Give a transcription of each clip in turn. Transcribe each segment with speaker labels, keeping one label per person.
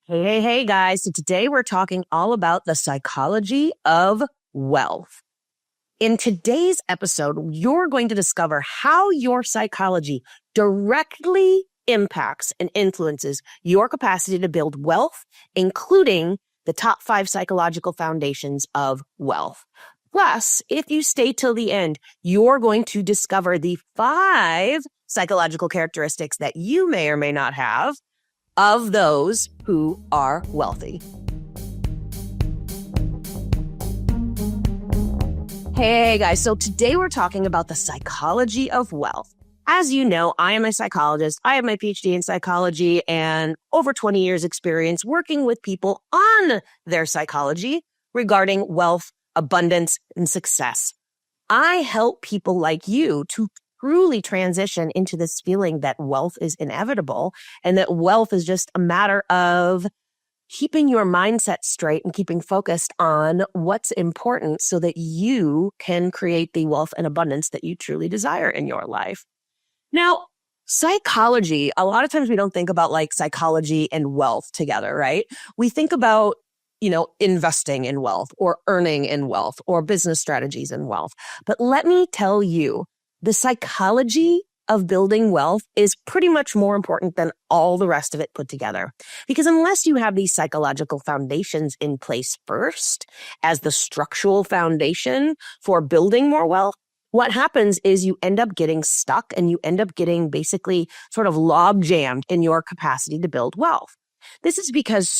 Speaker 1: Hey, guys. So today we're talking all about the psychology of wealth. In today's episode, you're going to discover how your psychology directly impacts and influences your capacity to build wealth, including the top 5 psychological foundations of wealth. Plus, if you stay till the end, you're going to discover the 5 psychological characteristics that you may or may not have of those who are wealthy. Hey guys, so today we're talking about the psychology of wealth. As you know, I am a psychologist. I have my PhD in psychology and over 20 years experience working with people on their psychology regarding wealth, abundance, and success. I help people like you to truly transition into this feeling that wealth is inevitable and that wealth is just a matter of keeping your mindset straight and keeping focused on what's important so that you can create the wealth and abundance that you truly desire in your life. Now, psychology, a lot of times we don't think about like psychology and wealth together, right? We think about investing in wealth or earning in wealth or business strategies in wealth. But let me tell you, the psychology of building wealth is pretty much more important than all the rest of it put together. Because unless you have these psychological foundations in place first as the structural foundation for building more wealth, what happens is you end up getting stuck and you end up getting basically sort of log jammed in your capacity to build wealth. This is because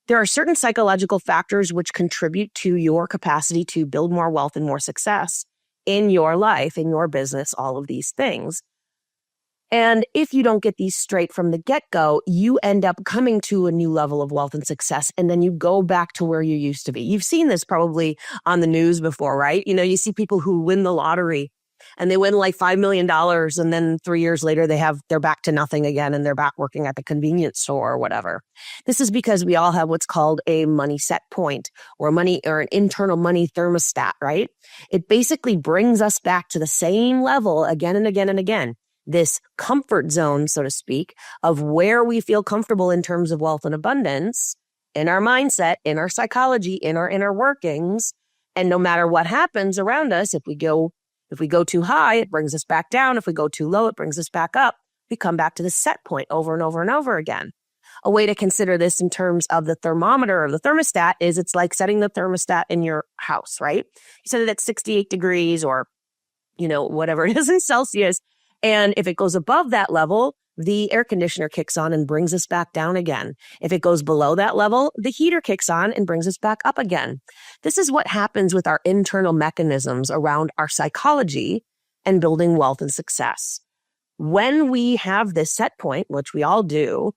Speaker 1: there are certain psychological factors which contribute to your capacity to build more wealth and more success in your life, in your business, all of these things. And if you don't get these straight from the get-go, you end up coming to a new level of wealth and success, and then you go back to where you used to be. You've seen this probably on the news before, right? You see people who win the lottery and they win like $5 million, and then 3 years later, they're back to nothing again, and they're back working at the convenience store or whatever. This is because we all have what's called a money set point or an internal money thermostat, right? It basically brings us back to the same level again and again and again. This comfort zone, so to speak, of where we feel comfortable in terms of wealth and abundance in our mindset, in our psychology, in our inner workings. And no matter what happens around us, if we go too high, it brings us back down. If we go too low, it brings us back up. We come back to the set point over and over and over again. A way to consider this in terms of the thermometer or the thermostat is it's like setting the thermostat in your house, right? You set it at 68 degrees or, whatever it is in Celsius. And if it goes above that level, the air conditioner kicks on and brings us back down again. If it goes below that level, the heater kicks on and brings us back up again. This is what happens with our internal mechanisms around our psychology and building wealth and success. When we have this set point, which we all do,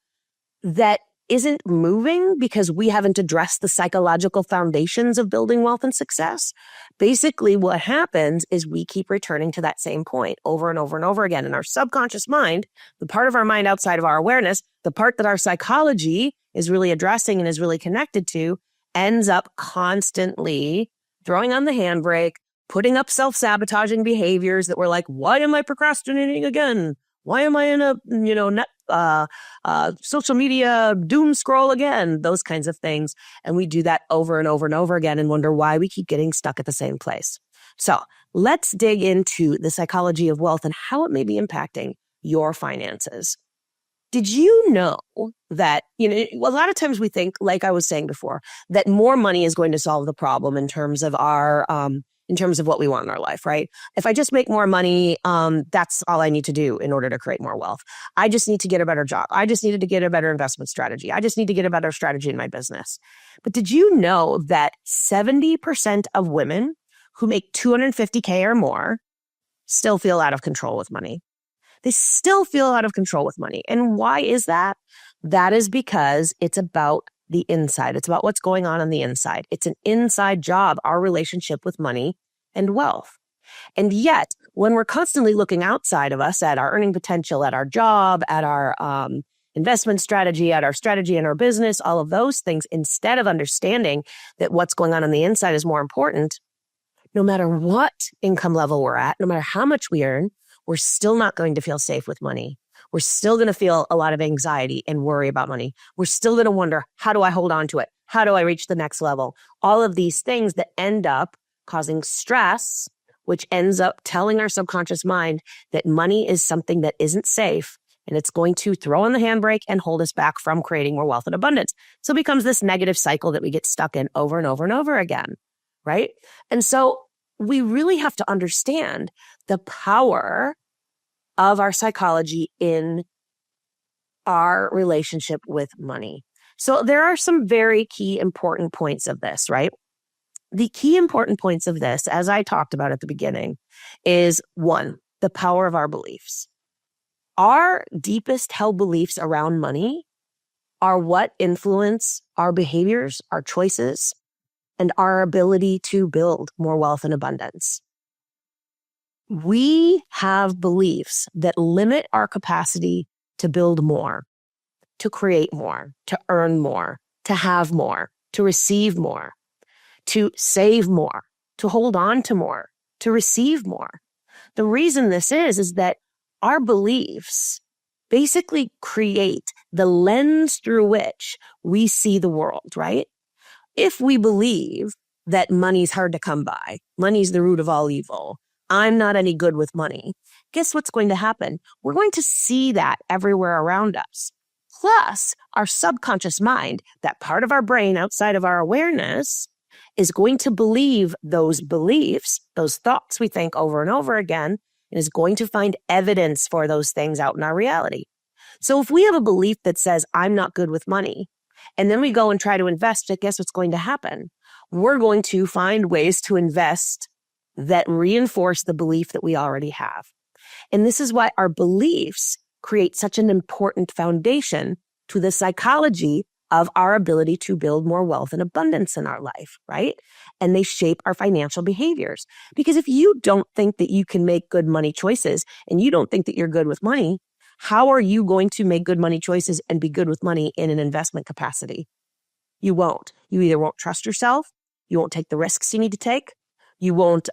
Speaker 1: that isn't moving because we haven't addressed the psychological foundations of building wealth and success, basically what happens is we keep returning to that same point over and over and over again. And our subconscious mind, the part of our mind outside of our awareness, the part that our psychology is really addressing and is really connected to, ends up constantly throwing on the handbrake, putting up self-sabotaging behaviors that we're like, why am I procrastinating again? Why am I in a social media doom scroll again? Those kinds of things. And we do that over and over and over again and wonder why we keep getting stuck at the same place. So let's dig into the psychology of wealth and how it may be impacting your finances. Did you know that, a lot of times we think, like I was saying before, that more money is going to solve the problem in terms of what we want in our life, right? If I just make more money, that's all I need to do in order to create more wealth. I just need to get a better job. I just needed to get a better investment strategy. I just need to get a better strategy in my business. But did you know that 70% of women who make $250K or more still feel out of control with money? They still feel out of control with money. And why is that? That is because it's about the inside. It's about what's going on the inside. It's an inside job, our relationship with money and wealth. And yet, when we're constantly looking outside of us at our earning potential, at our job, at our investment strategy, at our strategy in our business, all of those things, instead of understanding that what's going on the inside is more important, no matter what income level we're at, no matter how much we earn, we're still not going to feel safe with money. We're still going to feel a lot of anxiety and worry about money. We're still going to wonder, how do I hold on to it? How do I reach the next level? All of these things that end up causing stress, which ends up telling our subconscious mind that money is something that isn't safe, and it's going to throw on the handbrake and hold us back from creating more wealth and abundance. So it becomes this negative cycle that we get stuck in over and over and over again, right? And so we really have to understand the power of our psychology in our relationship with money. So there are some very key important points of this, right? The key important points of this, as I talked about at the beginning, is one, the power of our beliefs. Our deepest held beliefs around money are what influence our behaviors, our choices, and our ability to build more wealth and abundance. We have beliefs that limit our capacity to build more, to create more, to earn more, to have more, to receive more, to save more, to hold on to more, to receive more. The reason this is that our beliefs basically create the lens through which we see the world, right? If we believe that money's hard to come by, money's the root of all evil, I'm not any good with money, guess what's going to happen? We're going to see that everywhere around us. Plus, our subconscious mind, that part of our brain outside of our awareness, is going to believe those beliefs, those thoughts we think over and over again, and is going to find evidence for those things out in our reality. So if we have a belief that says, I'm not good with money, and then we go and try to invest it, guess what's going to happen? We're going to find ways to invest that reinforce the belief that we already have. And this is why our beliefs create such an important foundation to the psychology of our ability to build more wealth and abundance in our life, right? And they shape our financial behaviors. Because if you don't think that you can make good money choices and you don't think that you're good with money, how are you going to make good money choices and be good with money in an investment capacity? You won't. You either won't trust yourself, you won't take the risks you need to take, you won't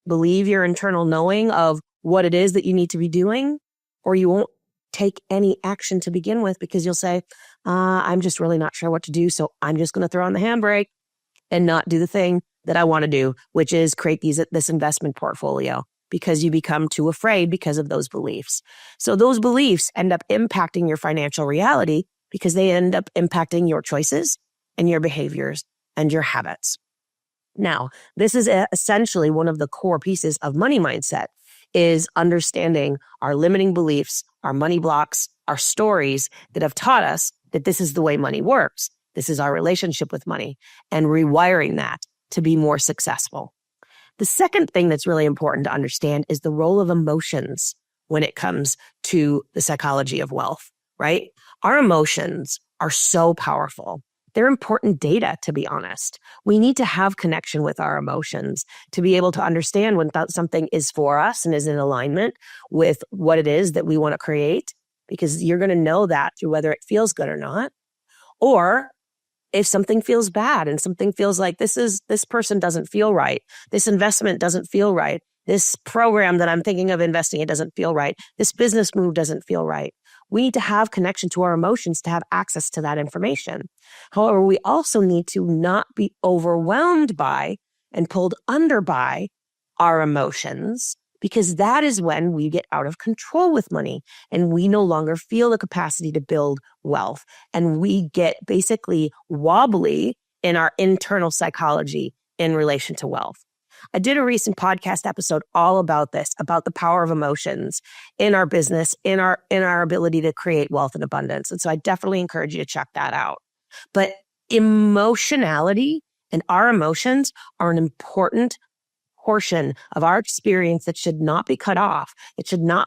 Speaker 1: believe your internal knowing of what it is that you need to be doing, or you won't take any action to begin with because you'll say, I'm just really not sure what to do, so I'm just going to throw on the handbrake and not do the thing that I want to do, which is create this investment portfolio, because you become too afraid because of those beliefs. So those beliefs end up impacting your financial reality because they end up impacting your choices and your behaviors and your habits. Now, this is essentially one of the core pieces of money mindset, is understanding our limiting beliefs, our money blocks, our stories that have taught us that this is the way money works. This is our relationship with money, and rewiring that to be more successful. The second thing that's really important to understand is the role of emotions when it comes to the psychology of wealth, right? Our emotions are so powerful. They're important data, to be honest. We need to have connection with our emotions to be able to understand when something is for us and is in alignment with what it is that we want to create, because you're going to know that through whether it feels good or not. Or if something feels bad and something feels like this person doesn't feel right, this investment doesn't feel right, this program that I'm thinking of investing in doesn't feel right, this business move doesn't feel right. We need to have connection to our emotions to have access to that information. However, we also need to not be overwhelmed by and pulled under by our emotions, because that is when we get out of control with money and we no longer feel the capacity to build wealth. And we get basically wobbly in our internal psychology in relation to wealth. I did a recent podcast episode all about this, about the power of emotions in our business, in our ability to create wealth and abundance. And so I definitely encourage you to check that out. But emotionality and our emotions are an important portion of our experience that should not be cut off.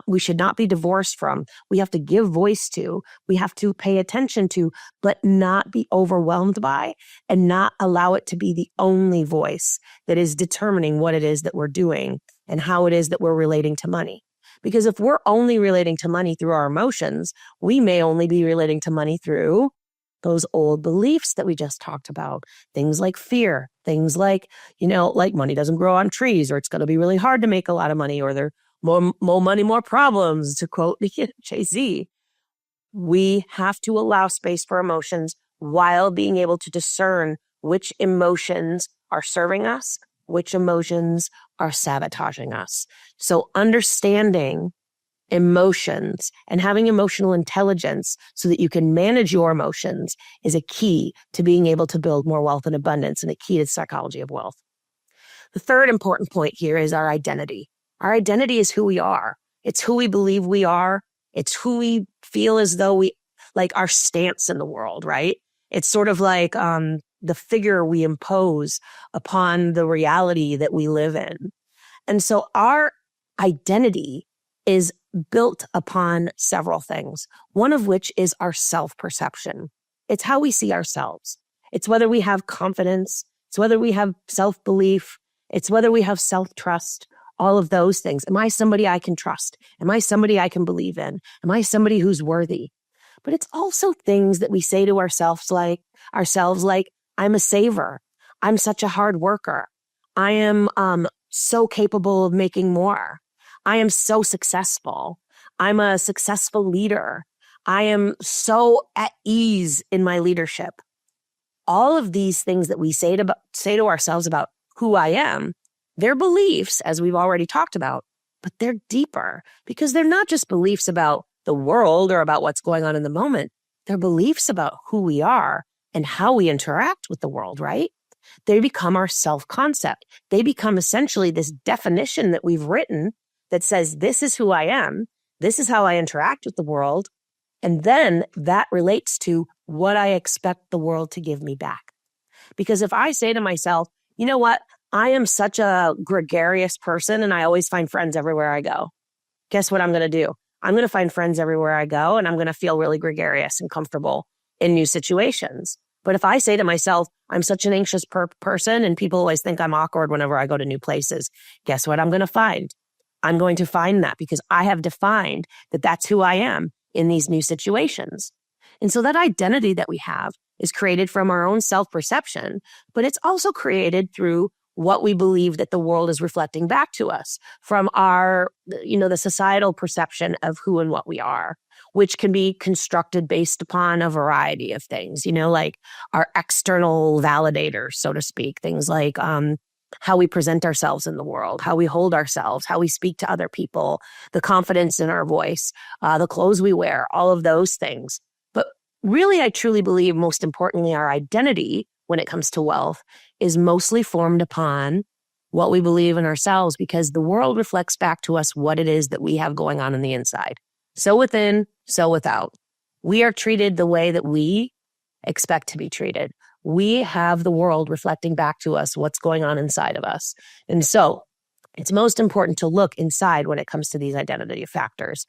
Speaker 1: We should not be divorced from. We have to give voice to, we have to pay attention to, but not be overwhelmed by, and not allow it to be the only voice that is determining what it is that we're doing and how it is that we're relating to money. Because if we're only relating to money through our emotions, we may only be relating to money through those old beliefs that we just talked about. Things like fear, things like, like money doesn't grow on trees, or it's going to be really hard to make a lot of money, or more money, more problems, to quote Jay-Z. We have to allow space for emotions while being able to discern which emotions are serving us, which emotions are sabotaging us. So understanding emotions and having emotional intelligence so that you can manage your emotions is a key to being able to build more wealth and abundance, and a key to the psychology of wealth. The third important point here is our identity. Our identity is who we are. It's who we believe we are. It's who we feel as though we, like our stance in the world, right? It's sort of like the figure we impose upon the reality that we live in. And so our identity is built upon several things, one of which is our self-perception. It's how we see ourselves. It's whether we have confidence. It's whether we have self-belief. It's whether we have self-trust, all of those things. Am I somebody I can trust? Am I somebody I can believe in? Am I somebody who's worthy? But it's also things that we say to ourselves like, I'm a saver. I'm such a hard worker. I am so capable of making more. I am so successful. I'm a successful leader. I am so at ease in my leadership. All of these things that we say to ourselves about who I am, they're beliefs, as we've already talked about, but they're deeper because they're not just beliefs about the world or about what's going on in the moment. They're beliefs about who we are and how we interact with the world, right? They become our self-concept. They become essentially this definition that we've written that says, this is who I am. This is how I interact with the world. And then that relates to what I expect the world to give me back. Because if I say to myself, you know what? I am such a gregarious person and I always find friends everywhere I go. Guess what I'm going to do? I'm going to find friends everywhere I go and I'm going to feel really gregarious and comfortable in new situations. But if I say to myself, I'm such an anxious person and people always think I'm awkward whenever I go to new places, guess what I'm going to find? I'm going to find that because I have defined that that's who I am in these new situations. And so that identity that we have is created from our own self-perception, but it's also created through what we believe that the world is reflecting back to us from our, the societal perception of who and what we are, which can be constructed based upon a variety of things, like our external validators, so to speak, things like how we present ourselves in the world, how we hold ourselves, how we speak to other people, the confidence in our voice, the clothes we wear, all of those things. But really, I truly believe, most importantly, our identity when it comes to wealth is mostly formed upon what we believe in ourselves, because the world reflects back to us what it is that we have going on the inside. So within, so without. We are treated the way that we expect to be treated. We have the world reflecting back to us what's going on inside of us. And so it's most important to look inside when it comes to these identity factors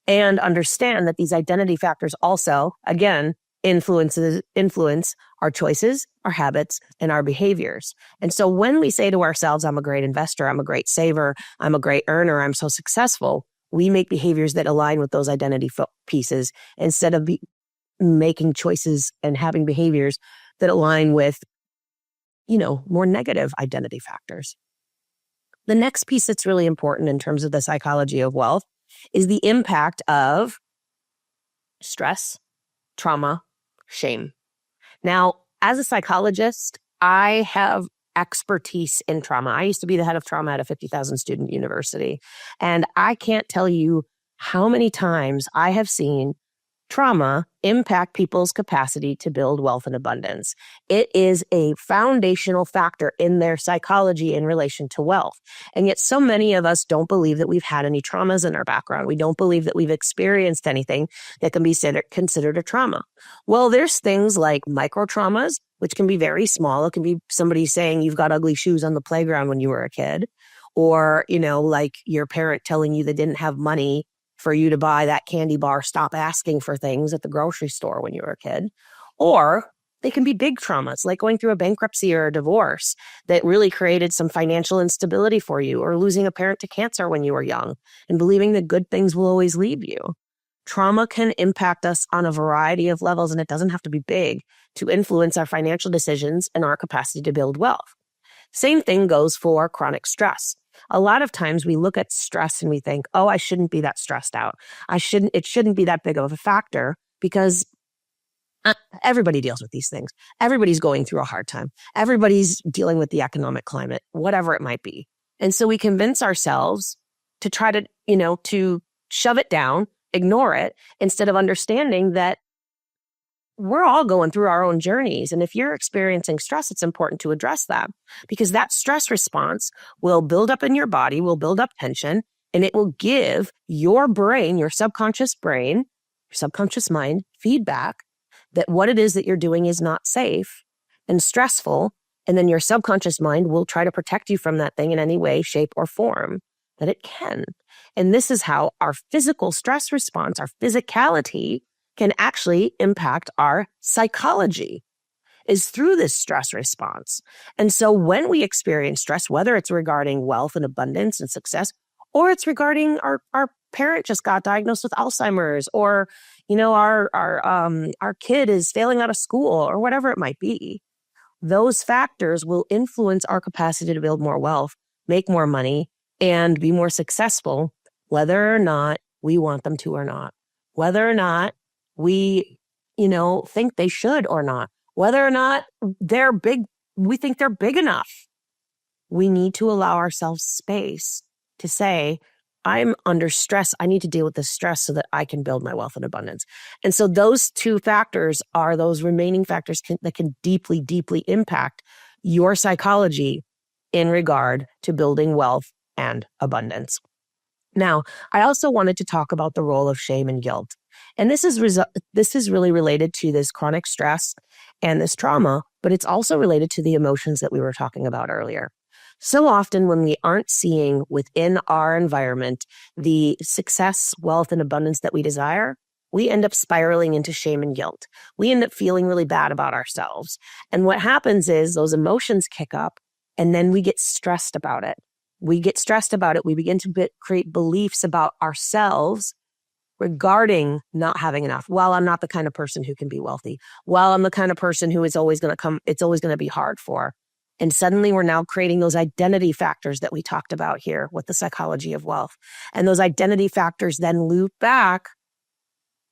Speaker 1: and understand that these identity factors also, again, influence our choices, our habits, and our behaviors. And so when we say to ourselves, I'm a great investor, I'm a great saver, I'm a great earner, I'm so successful, we make behaviors that align with those identity pieces instead of making choices and having behaviors that align with, more negative identity factors. The next piece that's really important in terms of the psychology of wealth is the impact of stress, trauma, shame. Now, as a psychologist, I have expertise in trauma. I used to be the head of trauma at a 50,000 student university. And I can't tell you how many times I have seen trauma impact people's capacity to build wealth and abundance. It is a foundational factor in their psychology in relation to wealth. And yet so many of us don't believe that we've had any traumas in our background. We don't believe that we've experienced anything that can be considered a trauma. Well, there's things like micro traumas, which can be very small. It can be somebody saying you've got ugly shoes on the playground when you were a kid, or, like your parent telling you they didn't have money for you to buy that candy bar, stop asking for things at the grocery store when you were a kid. Or they can be big traumas, like going through a bankruptcy or a divorce that really created some financial instability for you, or losing a parent to cancer when you were young and believing that good things will always leave you. Trauma can impact us on a variety of levels, and it doesn't have to be big to influence our financial decisions and our capacity to build wealth. Same thing goes for chronic stress. A lot of times we look at stress and we think, oh, I shouldn't be that stressed out. It shouldn't be that big of a factor because everybody deals with these things. Everybody's going through a hard time. Everybody's dealing with the economic climate, whatever it might be. And so we convince ourselves to try to, to shove it down, ignore it, instead of understanding that we're all going through our own journeys. And if you're experiencing stress, it's important to address that because that stress response will build up in your body, will build up tension, and it will give your brain, your subconscious brain, your subconscious mind feedback that what it is that you're doing is not safe and stressful. And then your subconscious mind will try to protect you from that thing in any way, shape, or form that it can. And this is how our physical stress response, our physicality, can actually impact our psychology, is through this stress response. And so when we experience stress, whether it's regarding wealth and abundance and success, or it's regarding our parent just got diagnosed with Alzheimer's, or our kid is failing out of school, or whatever it might be, those factors will influence our capacity to build more wealth, make more money, and be more successful, whether or not we want them to or not, whether or not we, think they should or not, whether or not we think they're big enough. We need to allow ourselves space to say, I'm under stress. I need to deal with this stress so that I can build my wealth and abundance. And so those two factors are those remaining factors that can deeply, deeply impact your psychology in regard to building wealth and abundance. Now, I also wanted to talk about the role of shame and guilt. And this is really related to this chronic stress and this trauma, but it's also related to the emotions that we were talking about earlier. So often when we aren't seeing within our environment the success, wealth, and abundance that we desire, we end up spiraling into shame and guilt. We end up feeling really bad about ourselves. And what happens is those emotions kick up, and then we get stressed about it. We begin to create beliefs about ourselves regarding not having enough. Well, I'm not the kind of person who can be wealthy. Well, I'm the kind of person who it's always going to be hard for. And suddenly we're now creating those identity factors that we talked about here with the psychology of wealth. And those identity factors then loop back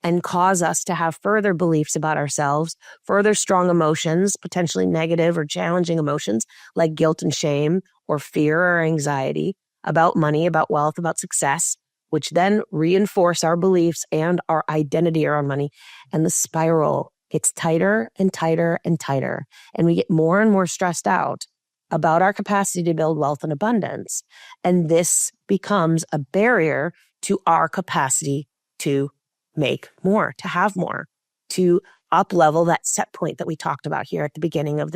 Speaker 1: and cause us to have further beliefs about ourselves, further strong emotions, potentially negative or challenging emotions like guilt and shame or fear or anxiety about money, about wealth, about success, which then reinforce our beliefs and our identity around money. And the spiral gets tighter and tighter and tighter. And we get more and more stressed out about our capacity to build wealth and abundance. And this becomes a barrier to our capacity to make more, to have more, to up-level that set point that we talked about here at the beginning of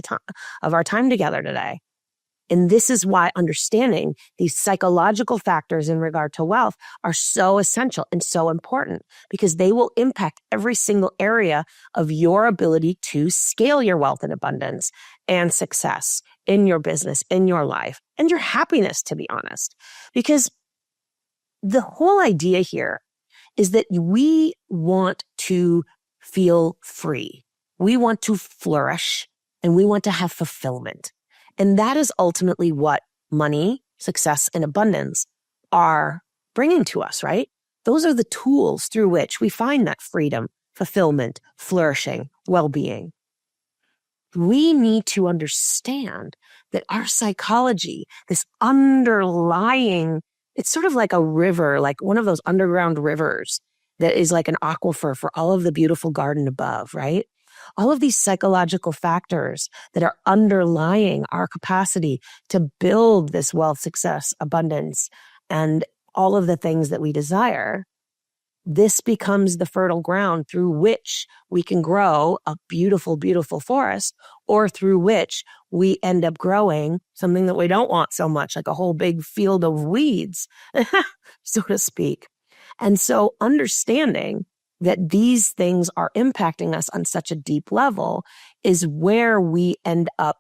Speaker 1: our time together today. And this is why understanding these psychological factors in regard to wealth are so essential and so important, because they will impact every single area of your ability to scale your wealth and abundance and success in your business, in your life, and your happiness, to be honest. Because the whole idea here is that we want to feel free. We want to flourish, and we want to have fulfillment. And that is ultimately what money, success, and abundance are bringing to us, right? Those are the tools through which we find that freedom, fulfillment, flourishing, well-being. We need to understand that our psychology, this underlying, it's sort of like a river, like one of those underground rivers that is like an aquifer for all of the beautiful garden above, right? All of these psychological factors that are underlying our capacity to build this wealth, success, abundance, and all of the things that we desire, this becomes the fertile ground through which we can grow a beautiful, beautiful forest, or through which we end up growing something that we don't want so much, like a whole big field of weeds, so to speak. And so understanding that these things are impacting us on such a deep level is where we end up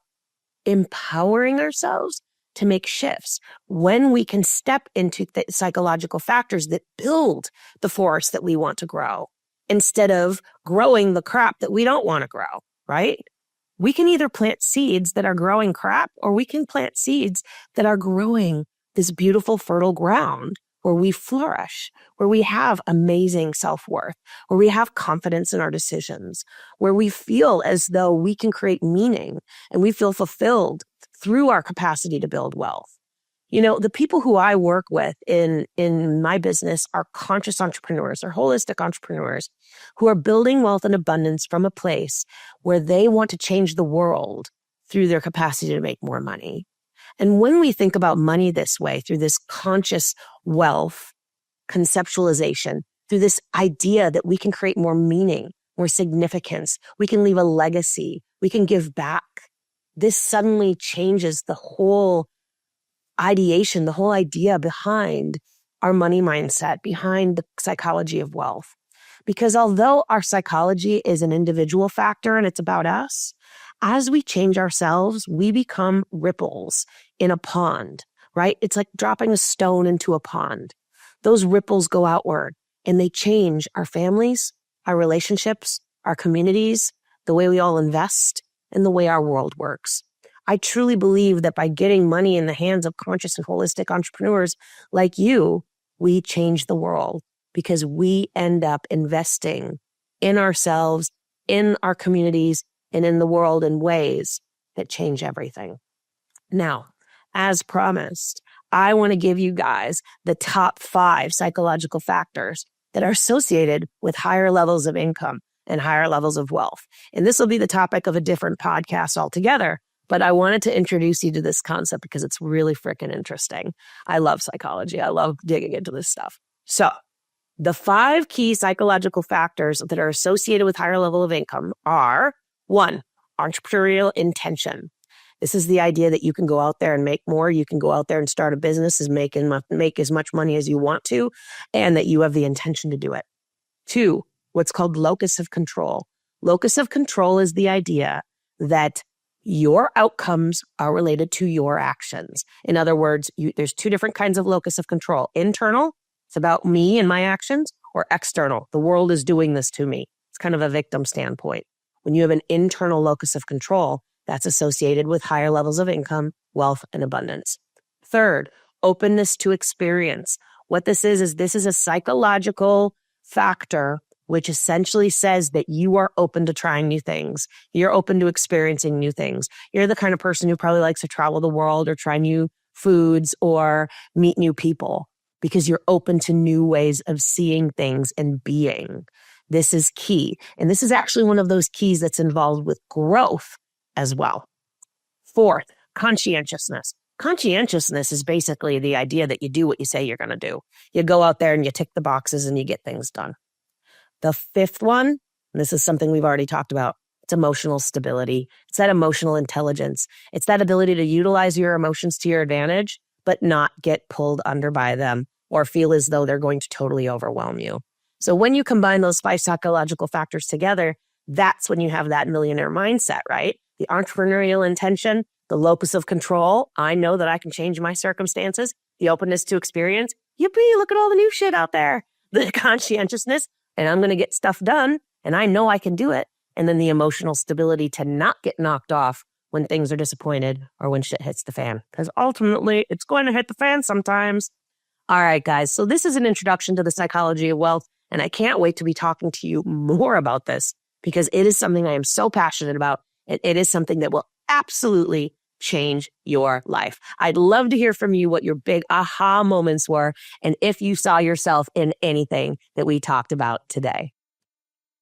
Speaker 1: empowering ourselves to make shifts. When we can step into the psychological factors that build the forest that we want to grow, instead of growing the crap that we don't want to grow, right? We can either plant seeds that are growing crap, or we can plant seeds that are growing this beautiful, fertile ground where we flourish, where we have amazing self-worth, where we have confidence in our decisions, where we feel as though we can create meaning and we feel fulfilled through our capacity to build wealth. You know, the people who I work with in my business are conscious entrepreneurs or holistic entrepreneurs who are building wealth and abundance from a place where they want to change the world through their capacity to make more money. And when we think about money this way, through this conscious wealth conceptualization, through this idea that we can create more meaning, more significance, we can leave a legacy, we can give back, this suddenly changes the whole ideation, the whole idea behind our money mindset, behind the psychology of wealth. Because although our psychology is an individual factor and it's about us, as we change ourselves, we become ripples in a pond, right? It's like dropping a stone into a pond. Those ripples go outward and they change our families, our relationships, our communities, the way we all invest, and the way our world works. I truly believe that by getting money in the hands of conscious and holistic entrepreneurs like you, we change the world because we end up investing in ourselves, in our communities, and in the world in ways that change everything. Now, as promised, I want to give you guys the top 5 psychological factors that are associated with higher levels of income and higher levels of wealth. And this will be the topic of a different podcast altogether, but I wanted to introduce you to this concept because it's really freaking interesting. I love psychology. I love digging into this stuff. So the 5 key psychological factors that are associated with higher level of income are 1, entrepreneurial intention. This is the idea that you can go out there and make more. You can go out there and start a business and make as much money as you want to, and that you have the intention to do it. 2, what's called locus of control. Locus of control is the idea that your outcomes are related to your actions. In other words, there's 2 different kinds of locus of control. Internal, it's about me and my actions, or external, the world is doing this to me. It's kind of a victim standpoint. When you have an internal locus of control, that's associated with higher levels of income, wealth, and abundance. 3rd, openness to experience. What this is this is a psychological factor which essentially says that you are open to trying new things. You're open to experiencing new things. You're the kind of person who probably likes to travel the world or try new foods or meet new people because you're open to new ways of seeing things and being. This is key. And this is actually one of those keys that's involved with growth as well. 4th, conscientiousness. Conscientiousness is basically the idea that you do what you say you're going to do. You go out there and you tick the boxes and you get things done. The 5th one, and this is something we've already talked about, it's emotional stability. It's that emotional intelligence. It's that ability to utilize your emotions to your advantage, but not get pulled under by them or feel as though they're going to totally overwhelm you. So when you combine those 5 psychological factors together, that's when you have that millionaire mindset, right? The entrepreneurial intention, the locus of control. I know that I can change my circumstances. The openness to experience. Yippee, look at all the new shit out there. The conscientiousness, and I'm going to get stuff done, and I know I can do it. And then the emotional stability to not get knocked off when things are disappointed or when shit hits the fan. Because ultimately, it's going to hit the fan sometimes. All right, guys. So this is an introduction to the psychology of wealth. And I can't wait to be talking to you more about this because it is something I am so passionate about. And it is something that will absolutely change your life. I'd love to hear from you what your big aha moments were and if you saw yourself in anything that we talked about today.